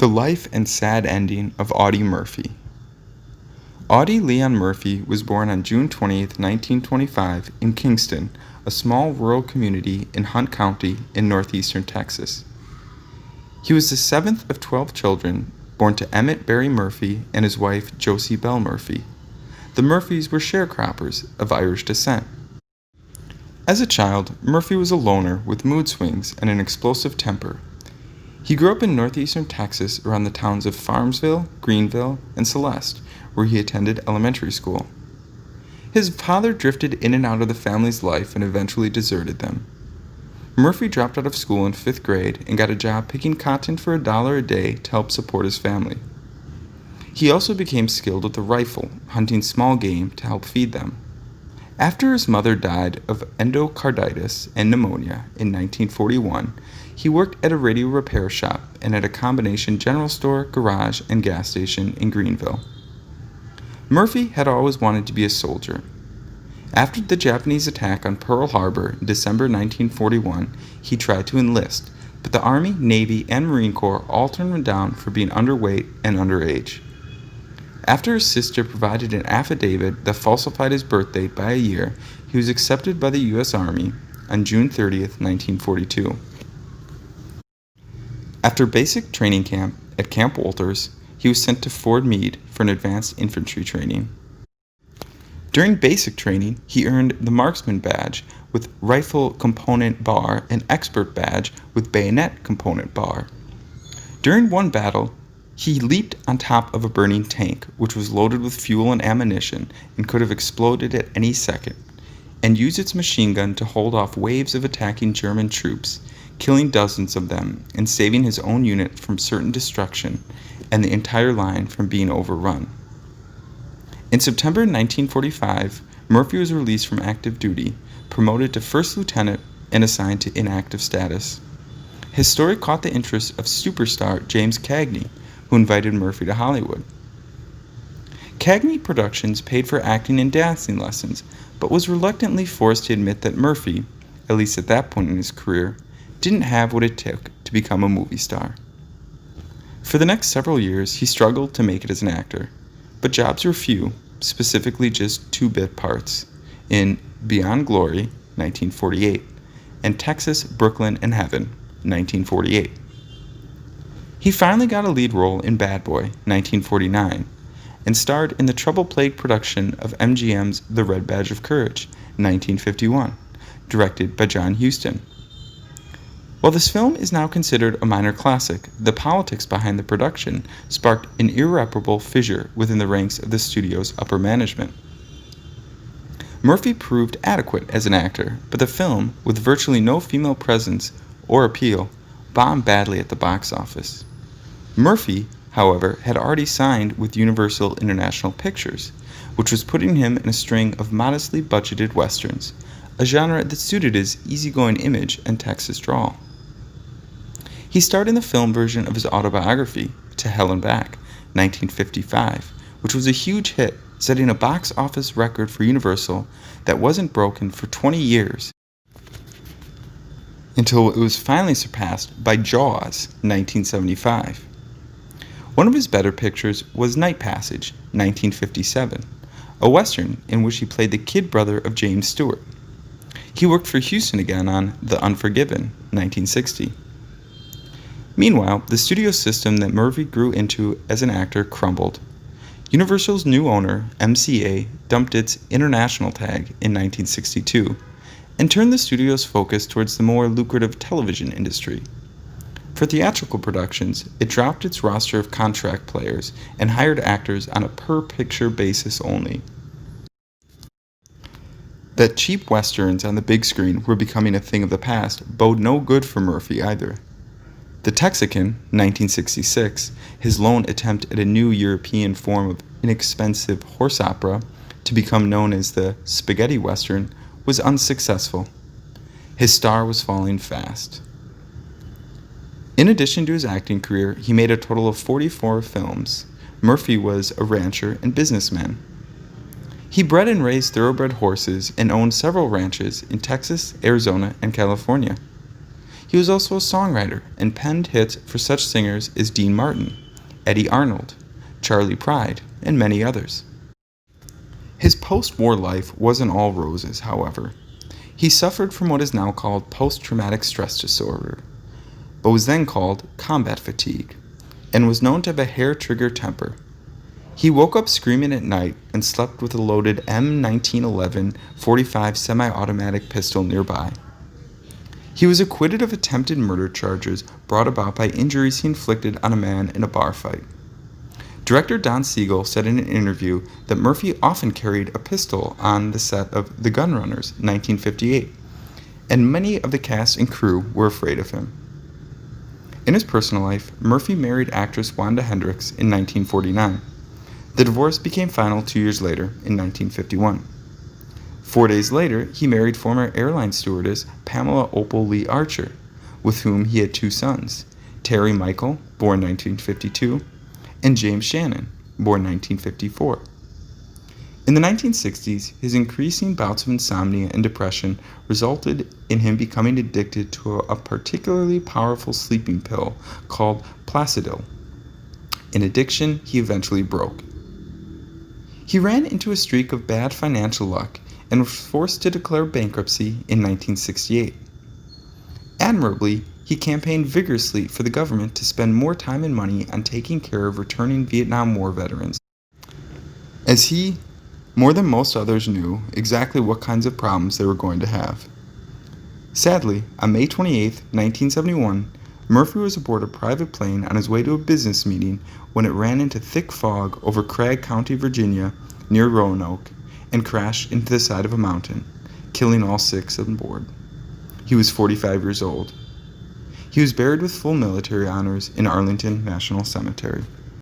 The life and sad ending of Audie Murphy. Audie Leon Murphy was born on June 20, 1925, in Kingston, a small rural community in Hunt County in northeastern Texas. He was the seventh of 12 children, born to Emmett Barry Murphy and his wife Josie Bell Murphy. The Murphys were sharecroppers of Irish descent. As a child, Murphy was a loner with mood swings and an explosive temper. He grew up in northeastern Texas around the towns of Farmsville, Greenville, and Celeste, where he attended elementary school. His father drifted in and out of the family's life and eventually deserted them. Murphy dropped out of school in 5th grade and got a job picking cotton for $1 a day to help support his family. He also became skilled with a rifle, hunting small game to help feed them. After his mother died of endocarditis and pneumonia in 1941, he worked at a radio repair shop and at a combination general store, garage, and gas station in Greenville. Murphy had always wanted to be a soldier. After the Japanese attack on Pearl Harbor in December 1941, he tried to enlist, but the Army, Navy, and Marine Corps all turned him down for being underweight and underage. After his sister provided an affidavit that falsified his birth date by a year, he was accepted by the U.S. Army on June 30, 1942. After basic training camp at Camp Walters, he was sent to Fort Meade for an advanced infantry training. During basic training, he earned the Marksman Badge with Rifle Component Bar and Expert Badge with Bayonet Component Bar. During one battle, he leaped on top of a burning tank, which was loaded with fuel and ammunition and could have exploded at any second, and used its machine gun to hold off waves of attacking German troops, killing dozens of them and saving his own unit from certain destruction and the entire line from being overrun. In September 1945, Murphy was released from active duty, promoted to first lieutenant, and assigned to inactive status. His story caught the interest of superstar James Cagney, who invited Murphy to Hollywood. Cagney Productions paid for acting and dancing lessons, but was reluctantly forced to admit that Murphy, at least at that point in his career, didn't have what it took to become a movie star. For the next several years, he struggled to make it as an actor, but jobs were few, specifically just 2-bit parts, in Beyond Glory, 1948, and Texas, Brooklyn, and Heaven, 1948. He finally got a lead role in Bad Boy, 1949, and starred in the trouble-plagued production of MGM's The Red Badge of Courage, 1951, directed by John Huston. While this film is now considered a minor classic, the politics behind the production sparked an irreparable fissure within the ranks of the studio's upper management. Murphy proved adequate as an actor, but the film, with virtually no female presence or appeal, bombed badly at the box office. Murphy, however, had already signed with Universal International Pictures, which was putting him in a string of modestly budgeted westerns, a genre that suited his easygoing image and Texas drawl. He starred in the film version of his autobiography, To Hell and Back, 1955, which was a huge hit, setting a box office record for Universal that wasn't broken for 20 years, until it was finally surpassed by Jaws, 1975. One of his better pictures was Night Passage, 1957, a western in which he played the kid brother of James Stewart. He worked for Huston again on The Unforgiven, 1960. Meanwhile, the studio system that Murphy grew into as an actor crumbled. Universal's new owner, MCA, dumped its international tag in 1962 and turned the studio's focus towards the more lucrative television industry. For theatrical productions, it dropped its roster of contract players and hired actors on a per-picture basis only. That cheap westerns on the big screen were becoming a thing of the past bode no good for Murphy either. The Texican, 1966, his lone attempt at a new European form of inexpensive horse opera to become known as the spaghetti western, was unsuccessful. His star was falling fast. In addition to his acting career, he made a total of 44 films. Murphy was a rancher and businessman. He bred and raised thoroughbred horses and owned several ranches in Texas, Arizona, and California. He was also a songwriter and penned hits for such singers as Dean Martin, Eddie Arnold, Charley Pride, and many others. His post-war life wasn't all roses, however. He suffered from what is now called post-traumatic stress disorder, but was then called combat fatigue, and was known to have a hair-trigger temper. He woke up screaming at night and slept with a loaded M1911 .45 semi-automatic pistol nearby. He was acquitted of attempted murder charges brought about by injuries he inflicted on a man in a bar fight. Director Don Siegel said in an interview that Murphy often carried a pistol on the set of The Gunrunners, 1958, and many of the cast and crew were afraid of him. In his personal life, Murphy married actress Wanda Hendricks in 1949. The divorce became final 2 years later, in 1951. 4 days later, he married former airline stewardess Pamela Opal Lee Archer, with whom he had 2 sons, Terry Michael, born 1952, and James Shannon, born 1954. In the 1960s, his increasing bouts of insomnia and depression resulted in him becoming addicted to a particularly powerful sleeping pill called Placidil, an addiction he eventually broke. He ran into a streak of bad financial luck and was forced to declare bankruptcy in 1968. Admirably, he campaigned vigorously for the government to spend more time and money on taking care of returning Vietnam War veterans, as he, more than most others, knew exactly what kinds of problems they were going to have. Sadly, on May 28, 1971, Murphy was aboard a private plane on his way to a business meeting when it ran into thick fog over Craig County, Virginia, near Roanoke, and crashed into the side of a mountain, killing all 6 on board. He was 45 years old. He was buried with full military honors in Arlington National Cemetery.